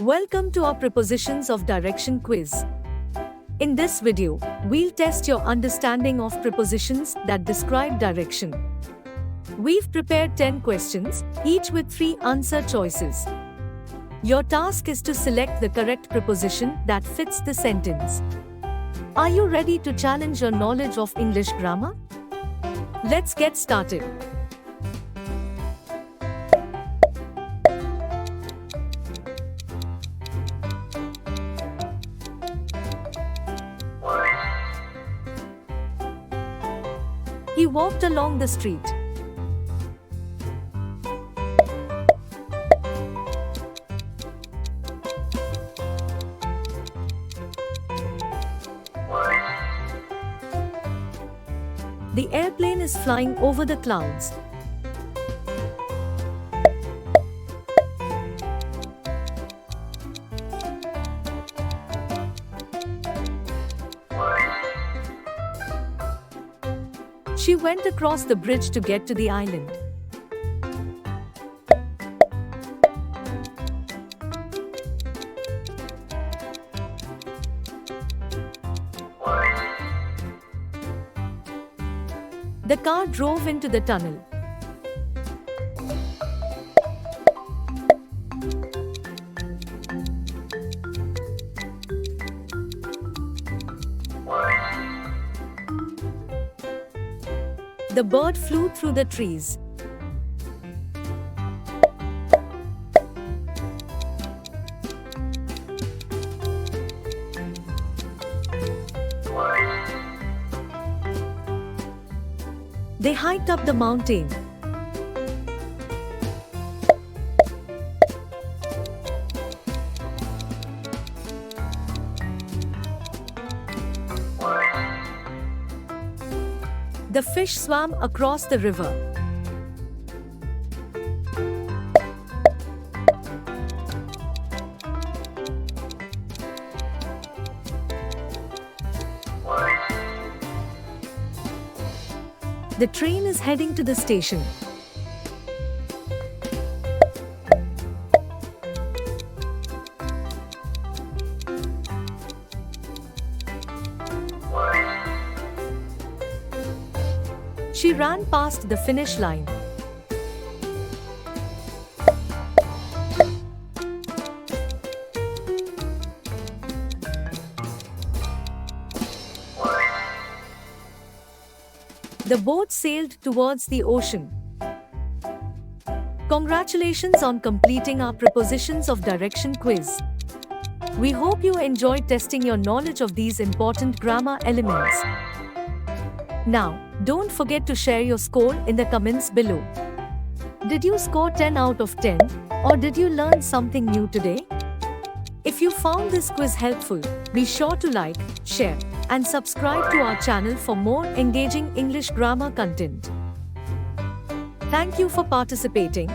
Welcome to our Prepositions of Direction quiz. In this video, we'll test your understanding of prepositions that describe direction. We've prepared 10 questions, each with 3 answer choices. Your task is to select the correct preposition that fits the sentence. Are you ready to challenge your knowledge of English grammar? Let's get started. He walked along the street. The airplane is flying over the clouds. She went across the bridge to get to the island. The car drove into the tunnel. The bird flew through the trees. They hiked up the mountain. The fish swam across the river. The train is heading to the station. She ran past the finish line. The boat sailed towards the ocean. Congratulations on completing our Prepositions of Direction quiz. We hope you enjoyed testing your knowledge of these important grammar elements. Now, don't forget to share your score in the comments below. Did you score 10 out of 10, or did you learn something new today? If you found this quiz helpful, be sure to like, share, and subscribe to our channel for more engaging English grammar content. Thank you for participating.